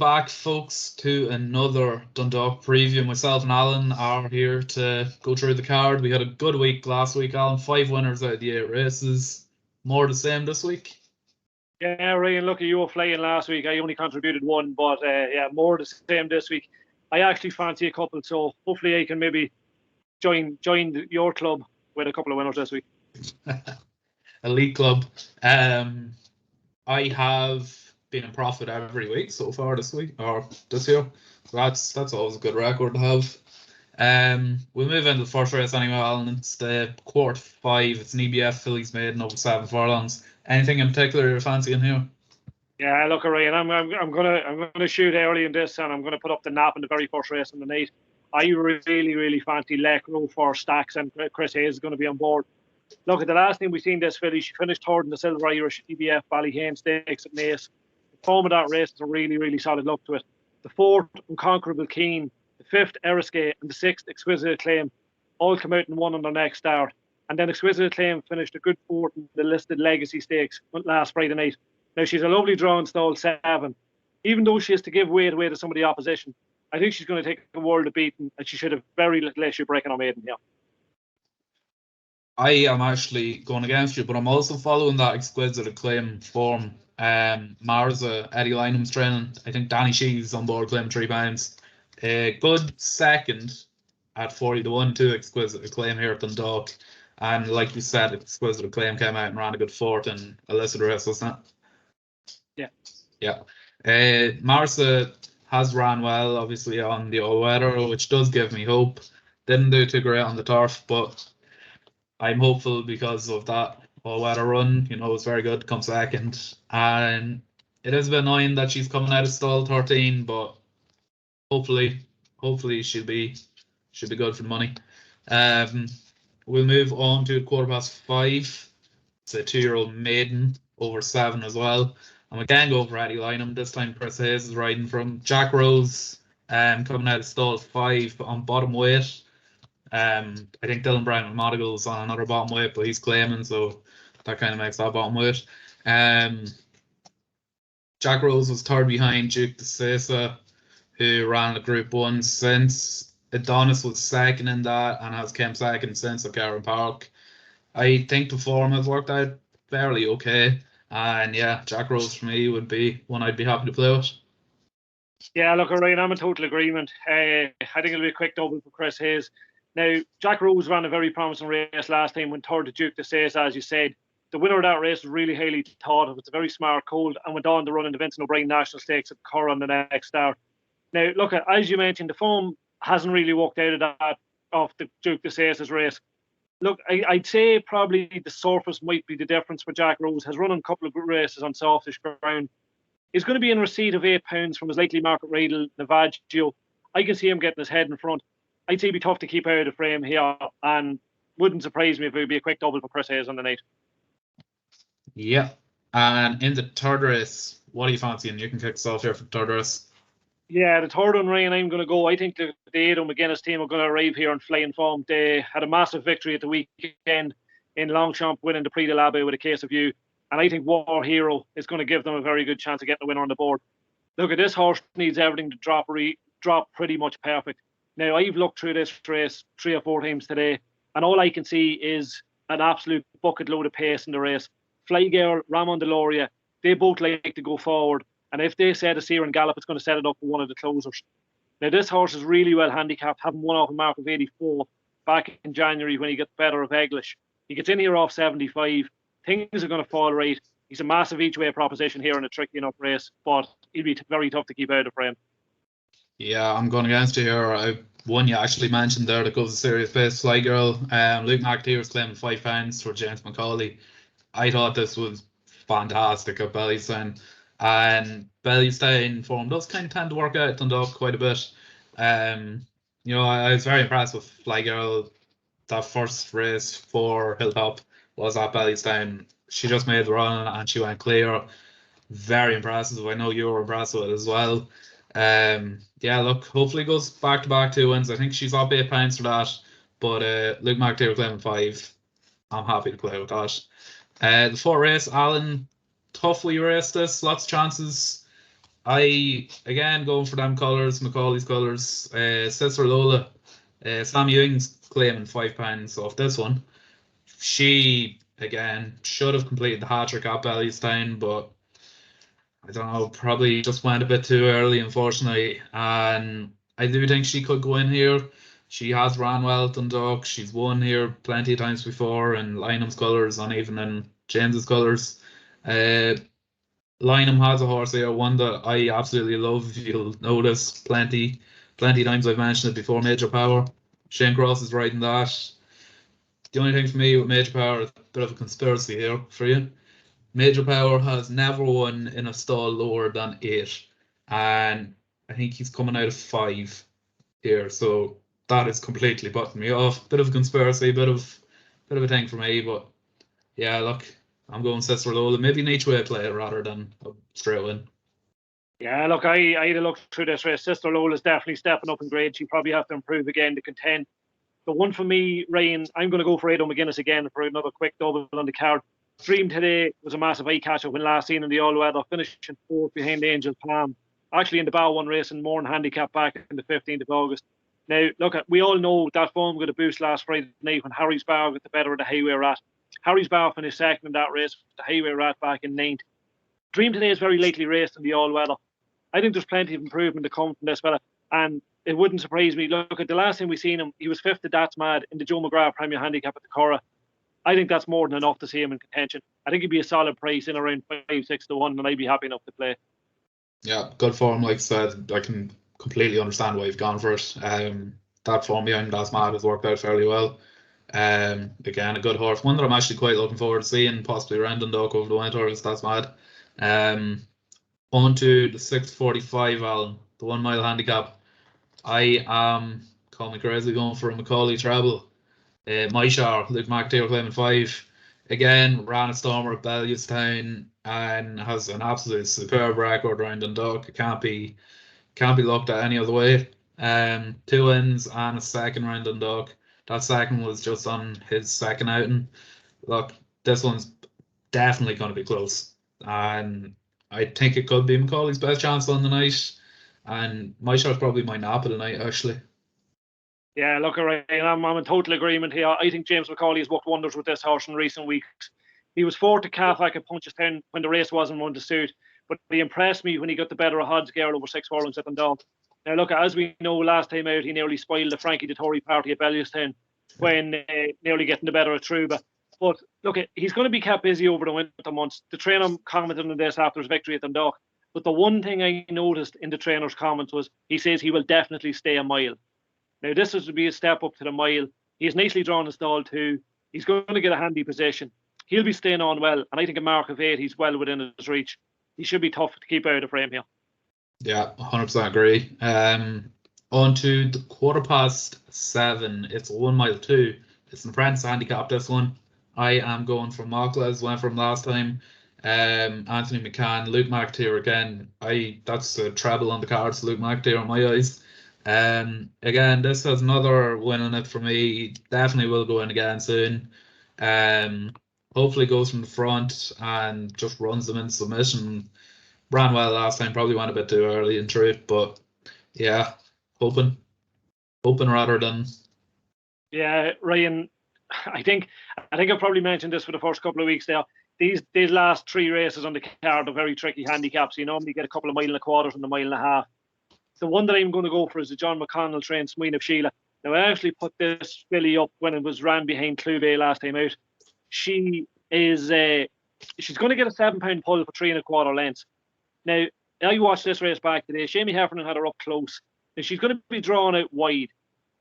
back, folks, to another Dundalk Preview. Myself and Alan are here to go through the card. We had a good week last week, Alan. 5 winners out of the 8 races. More the same this week? Yeah, Ryan, look, you were flying last week. I only contributed 1, but yeah, more the same this week. I actually fancy a couple, so hopefully I can maybe join your club with a couple of winners this week. Elite club. I have been in profit every week so far this week or this year. So that's always a good record to have. We'll move into the first race anyway, Alan. It's the quarter 5. It's an EBF Fillies maiden over 7 furlongs. Anything in particular you're fancying here? Yeah, look, Ryan, I'm gonna shoot early in this, and I'm gonna put up the nap in the very first race in the night. I really fancy Lekro for Stacks, and Chris Hayes is going to be on board. Look, at the last time we seen this filly, she finished third in the Silver Irish EBF Ballyhane Stakes at Naas. The form of that race is a really solid look to it. The 4th, Unconquerable Keen, the 5th, Eriskay, and the 6th, Exquisite Acclaim, all come out and won on their next start. And then Exquisite Acclaim finished a good 4th in the listed Legacy Stakes last Friday night. Now, she's a lovely draw in stall 7. Even though she has to give weight away to some of the opposition, I think she's going to take a world of beating, and she should have very little issue breaking on maiden here. I am actually going against you, but I'm also following that Exquisite Acclaim form. Marza, Eddie Lynham's training. I think Danny Shee's on board, claiming £3. A good second at 40 to 1 to Exquisite Acclaim here at Dundalk. And like you said, Exquisite Acclaim came out and ran a good 4th in a listed race, wasn't it? Yeah. Marza has ran well, obviously, on the all-weather, which does give me hope. Didn't do too great on the turf, but I'm hopeful because of that all-weather run. You know, it was very good to come second. And it is a bit annoying that she's coming out of stall 13, but hopefully she'll be good for the money. We'll move on to 5:15. It's a 2-year-old maiden over 7 as well. I'm again going for Eddie Lynham. This time Chris Hayes is riding from Jack Rose, coming out of stall 5 on bottom weight. I think Dylan Brown and Modigal's on another bottom weight, but he's claiming, so that kind of makes that bottom weight. Jack Rose was 3rd behind Duke de Sesa, who ran the Group 1 since. Adonis was 2nd in that and has came 2nd since at Caron Park. I think the form has worked out fairly okay. And yeah, Jack Rose for me would be one I'd be happy to play with. Yeah, look, Ryan, I'm in total agreement. I think it'll be a quick double for Chris Hayes. Now, Jack Rose ran a very promising race last time when 3rd to Duke de Sesa, as you said. The winner of that race was really highly thought of. It's a very smart colt and went on to run in the Vincent O'Brien National Stakes at Curra on the next start. Now, look, as you mentioned, the form hasn't really worked out of the Duke de Sesa's race. Look, I'd say probably the surface might be the difference for Jack Rose. Has run a couple of races on softish ground. He's going to be in receipt of £8 from his likely market rival, Navaggio. I can see him getting his head in front. I'd say it'd be tough to keep out of the frame here, and wouldn't surprise me if it would be a quick double for Chris Hayes on the night. Yeah. And in the 3rd race, what are you fancying? You can kick us off here for the 3rd race. Yeah, the 3rd one, Ryan, I'm going to go. I think the Aidan McGuinness team are going to arrive here in flying form. They had a massive victory at the weekend in Longchamp, winning the Prix de l'Abbé with a case of view. And I think War Hero is going to give them a very good chance of getting the winner on the board. Look, at this horse needs everything to drop pretty much perfect. Now, I've looked through this race 3 or 4 times today, and all I can see is an absolute bucket load of pace in the race. Fly Girl, Ramon de Loria, they both like to go forward. And if they set a sear and gallop, it's going to set it up for one of the closers. Now, this horse is really well handicapped, having won off a mark of 84 back in January when he got better of Eglish. He gets in here off 75. Things are going to fall right. He's a massive each-way proposition here in a tricky enough race, but he'll be very tough to keep out of frame. Yeah, I'm going against you here. One you actually mentioned there that goes a serious pace, Fly Girl. Luke McAteer was claiming £5 for James McCauley. I thought this was fantastic at Bellystone. And Bellystone form does kind of tend to work out Dundalk quite a bit. You know, I was very impressed with Fly Girl. That first race for Hilltop was at Bellystone. She just made the run and she went clear. Very impressive. I know you were impressed with it as well. Yeah, look, hopefully goes back-to-back 2 wins. I think she's up £8 for that. But Luke McAteer claiming 5. I'm happy to play with that. The 4th race, Alan, tough we race this. Lots of chances I again going for them colours, Macaulay's colours. Sister Lola, Sam Ewing's claiming £5 off this one. She again should have completed the hat trick at Bellewstown, but I don't know, probably just went a bit too early, unfortunately. And I do think she could go in here. She has ran well at Dundalk. She's won here plenty of times before in Lynham's colours and even in James's colours. Uh, Lynham has a horse here, one that I absolutely love. You'll notice plenty times I've mentioned it before. Major Power. Shane Cross is riding that. The only thing for me with Major Power is a bit of a conspiracy here for you. Major Power has never won in a stall lower than 8, and I think he's coming out of 5 here. So that is completely putting me off. Bit of a conspiracy, bit of a thing for me, but yeah, look, I'm going Sister Lola. Maybe an each way play rather than a straight win. Yeah, look, I had a look through this race. Sister Lola's definitely stepping up in grade. She probably have to improve again to contend. The one for me, Ryan, I'm going to go for Aidan McGuinness again for another quick double on the card. Dream today was a massive eye catcher when last seen in the all-weather, finishing 4th behind Angel Palm. Actually in the Bow 1 race and Mourne handicap back in the 15th of August. Now, look, we all know that form got a boost last Friday night when Harry's Bow got the better of the Highway Rat. Harry's Bow finished second in that race with the Highway Rat back in 9th. Dream today is very likely raced in the all-weather. I think there's plenty of improvement to come from this fella, and it wouldn't surprise me. Look, at the last time we seen him, he was 5th at That's Mad in the Joe McGrath Premier Handicap at the Curragh. I think that's more than enough to see him in contention. I think he'd be a solid price in around 5-6 to 1, and I'd be happy enough to play. Yeah, good form, like I said. I can completely understand why you've gone for it. That form behind That's Mad has worked out fairly well. Again, a good horse. One that I'm actually quite looking forward to seeing, possibly around Dundalk over the winter, is That's Mad. On to the 6:45, Alan, the 1 mile handicap. I am, call me crazy, going for a Macaulay treble. Myshar, Luke McTeer claiming 5. Again, ran a stormer at Bellewstown and has an absolute superb record around Dundalk. It can't be looked at any other way. 2 wins and a second round Dundalk. That second was just on his second outing. Look, this one's definitely going to be close, and I think it could be Macaulay's best chance on the night. And Myshar's probably my nap of the night, actually. Yeah, look, right, I'm in total agreement here. I think James Macaulay has worked wonders with this horse in recent weeks. He was 4th to Calfac at Punchestown when the race wasn't one to suit, but he impressed me when he got the better of Hod's Girl over 6 furlongs at Dundalk. Now, look, as we know, last time out, he nearly spoiled the Frankie Dettori party at Bellewstown when nearly getting the better of Truba. But look, he's going to be kept busy over the winter months. The trainer commented on this after his victory at Dundalk. But the one thing I noticed in the trainer's comments was he says he will definitely stay a mile. Now, this is to be a step up to the mile. He's nicely drawn his stall too. He's going to get a handy position. He'll be staying on well, and I think a mark of 8, he's well within his reach. He should be tough to keep out of the frame here. Yeah, 100% agree. On to the 7:15. It's a 1 mile 2. It's an apprentice handicap, this one. I am going for Mockles, went from last time. Anthony McCann, Luke McTeer again. That's a treble on the cards, Luke McTeer in my eyes. Again, this has another win on it for me. Definitely will go in again soon. Hopefully goes from the front and just runs them in submission. Ran well last time, probably went a bit too early in truth, but yeah, hoping rather than. Yeah, Ryan, I think I've probably mentioned this for the first couple of weeks there. These last 3 races on the card are very tricky handicaps. You normally get a couple of mile and a quarter and a mile and a half. The one that I'm going to go for is the John McConnell trained Sween of Sheila. Now, I actually put this filly up when it was ran behind Clube last time out. She is she's going to get a £7 pull for 3 1/4 lengths. Now you watch this race back today. Shamie Heffernan had her up close. Now she's going to be drawn out wide.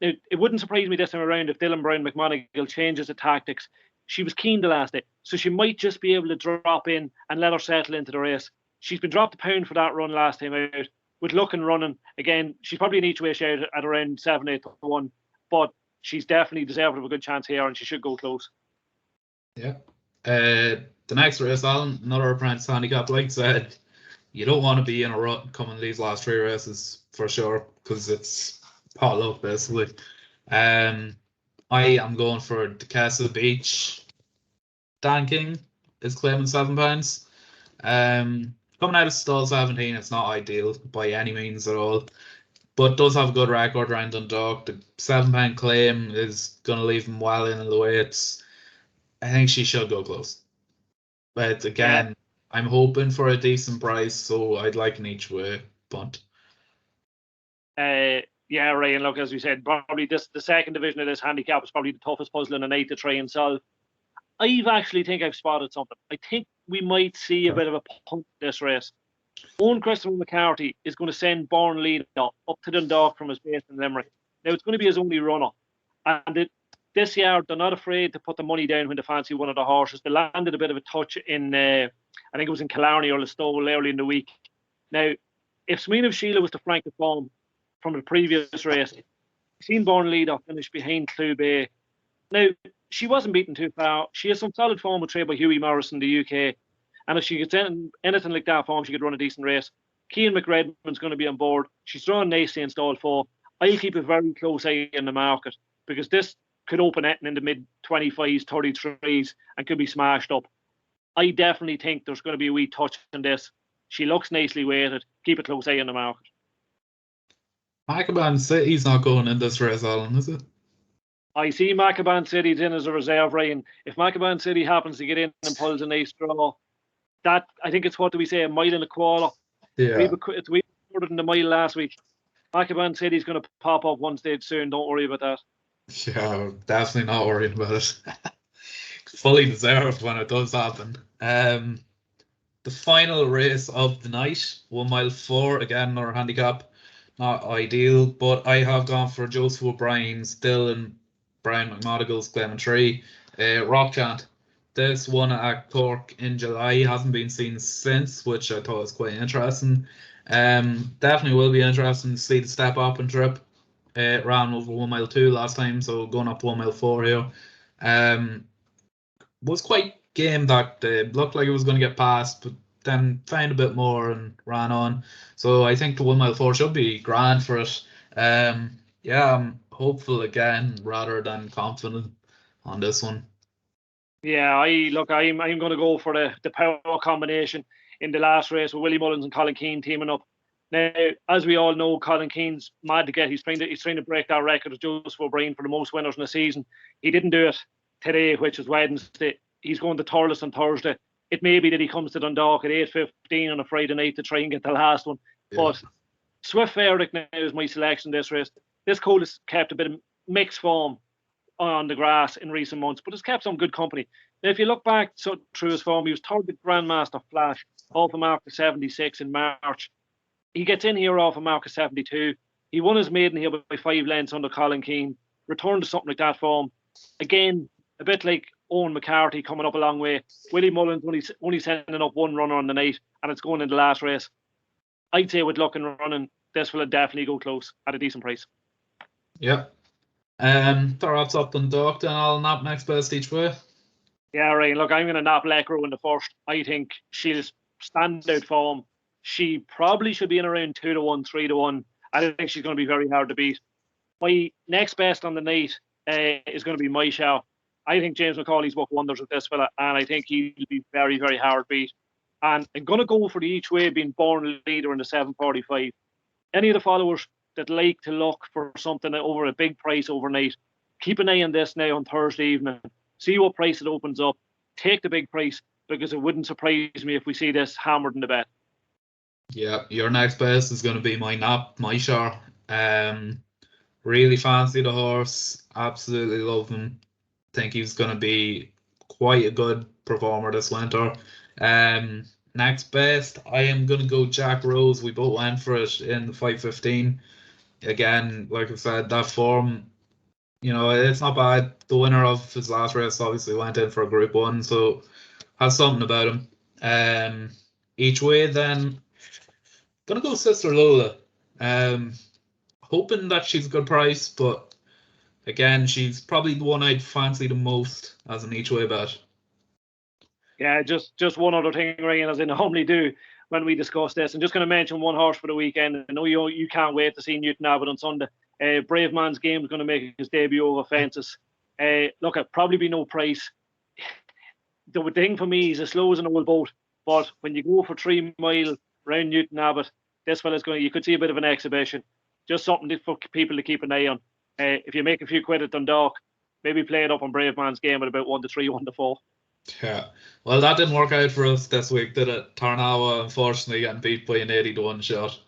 Now, it wouldn't surprise me this time around if Dylan Brown McMonigal changes the tactics. She was keen the last day, so she might just be able to drop in and let her settle into the race. She's been dropped £1 for that run last time out. With luck and running, again, she's probably an each way shout at around 7-8 to 1, but she's definitely deserved of a good chance here, and she should go close. Yeah. The next race, Alan, another apprentice handicap. Like I said, you don't want to be in a rut coming these last 3 races for sure, because it's pot luck basically. I am going for the Castle Beach. Dan King is claiming £7. coming out of stall 17, it's not ideal by any means at all. But does have a good record around Dundalk. The £7 claim is going to leave him well in the weights. I think she should go close. But again, I'm hoping for a decent price, so I'd like an each way punt. Yeah, Ray, and look, as we said, probably the second division of this handicap is probably the toughest puzzle in the night to try and solve. I've spotted something. I think we might see a bit of a punt this race. Owen Christopher McCarthy is going to send Born Leader up to Dundalk from his base in Limerick. Now, it's going to be his only runner. And this year, they're not afraid to put the money down when they fancy one of the horses. They landed a bit of a touch in, I think it was in Killarney or Listowel early in the week. Now, if Smina Sheila was to flank the form from the previous race, seen Born Leader finish behind Clew Bay. Now, she wasn't beaten too far. She has some solid form with trade by Hughie Morris in the UK. And if she gets anything like that form, she could run a decent race. Cian McRedmond's going to be on board. She's drawn nicely in stall 4. I'll keep a very close eye in the market because this could open in the mid-25s, 33s and could be smashed up. I definitely think there's going to be a wee touch in this. She looks nicely weighted. Keep a close eye in the market. Macaban City's not going in this race, Alan, is it? I see Macaban City's in as a reserve, Ryan. If Macaban City happens to get in and pulls a nice draw, that, I think it's, what do we say, a mile and a quarter. Yeah. We recorded in the mile last week. Macaban City's going to pop up one stage soon. Don't worry about that. Yeah, definitely not worried about it. Fully deserved when it does happen. The final race of the night, 1 mile 4, again, our handicap, not ideal, but I have gone for Joseph O'Brien's Dylan Brian McMonagall's Clement Tree, Rock Chant. This one at Cork in July hasn't been seen since, which I thought was quite interesting. Definitely will be interesting to see the step up and trip. Ran over 1 mile 2 last time, so going up 1 mile 4 here. Was quite game that looked like it was going to get past, but then found a bit more and ran on. So I think the 1 mile 4 should be grand for it. Yeah, I'm hopeful again rather than confident on this one. Yeah, I'm going to go for the power combination in the last race with Willie Mullins and Colin Keane teaming up. Now, as we all know, Colin Keane's mad to get. He's trying to break that record of Joseph O'Brien for the most winners in the season. He didn't do it today, which is Wednesday. He's going to Thurles on Thursday. It may be that he comes to Dundalk at 8:15 on a Friday night to try and get the last one. Yeah. But Swift Fairdick now is my selection this race. This colt has kept a bit of mixed form on the grass in recent months, but it's kept some good company. Now, if you look back through his form, he was third at Grandmaster Flash, off a mark of 76 in March. He gets in here off a mark of 72. He won his maiden here by 5 lengths under Colin Keane, returned to something like that form. Again, a bit like Owen McCarthy coming up a long way. Willie Mullins only sending up one runner on the night, and it's going in the last race. I'd say with luck and running, this will definitely go close at a decent price. Yep. Throw up Dundalk, then I'll nap next best each way. Yeah, right. Look, I'm going to nap Lekro in the first. I think she'll stand out form. She probably should be in around 2-1, 3-1. I think she's going to be very hard to beat. My next best on the night is going to be My Show. I think James McCauley's worked wonders with this fella, and I think he'll be very, very hard beat. And I'm going to go for the each way being Born Leader in the 7:45. Any of the followers that like to look for something over a big price overnight, keep an eye on this now on Thursday evening. See what price it opens up. Take the big price, because it wouldn't surprise me if we see this hammered in the bet. Yeah, your next best is going to be My Show. Really fancy the horse. Absolutely love him. Think he's going to be quite a good performer this winter. Next best, I am going to go Jack Rose. We both went for it in the 5:15. Again, like I said, that form, it's not bad. The winner of his last race obviously went in for a Group 1, so has something about him. Each way, then, going to go Sister Lola. Hoping that she's a good price, but again, she's probably the one I'd fancy the most as an each way bet. Yeah, just one other thing, Ryan, as I normally do when we discuss this. I'm just going to mention one horse for the weekend. I know you can't wait to see Newton Abbott on Sunday. Brave Man's Game is going to make his debut over Fences. Look, it'll probably be no price. The thing for me is as slow as an old boat. But when you go for 3 mile round Newton Abbott, this fella's going. You could see a bit of an exhibition. Just something for people to keep an eye on. If you make a few quid at Dundalk, maybe play it up on Brave Man's game at about 1-3, 1-4. Yeah. Well, that didn't work out for us this week, did it? Tarnawa, unfortunately, getting beat by an 80-1 shot,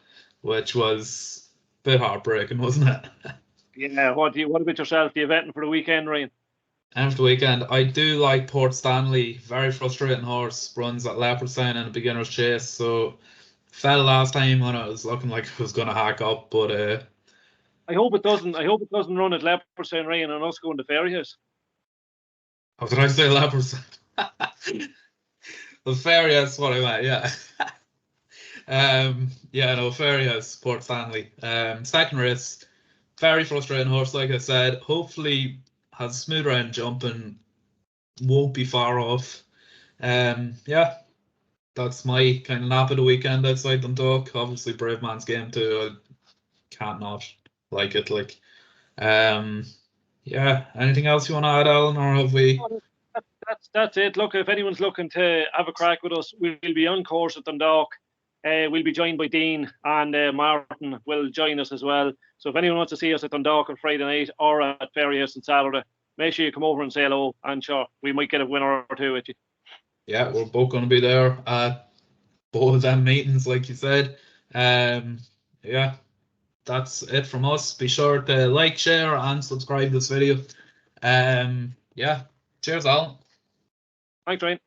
which was a bit heartbreaking, wasn't it? Yeah. What about yourself? Do you betting for the weekend, Ryan? After the weekend, I do like Port Stanley. Very frustrating horse. Runs at Leopardstown in a beginner's chase. So fell last time when it was looking like it was going to hack up, but I hope it doesn't. I hope it doesn't run at Leopardstown, Ryan, and us going to Ferryhouse. oh, did I say Leopardstown? The Ferryhouse, what I meant, yeah. Yeah, no, Ferryhouse, Port Stanley. Second race, very frustrating horse, like I said. Hopefully has a smooth round jumping, won't be far off. Yeah, that's my kind of nap of the weekend outside Dundalk. Obviously, Brave Man's game too. I can't not like it. Like, yeah. Anything else you want to add, Alan, or have we? That's it. Look, if anyone's looking to have a crack with us, we'll be on course at Dundalk. We'll be joined by Dean, and Martin will join us as well. So if anyone wants to see us at Dundalk on Friday night or at Ferryhouse on Saturday, make sure you come over and say hello. And sure, we might get a winner or two with you. Yeah, we're both going to be there at both of them meetings, like you said. Yeah, that's it from us. Be sure to like, share, and subscribe this video. Yeah, cheers, Alan. Thanks, Ryan.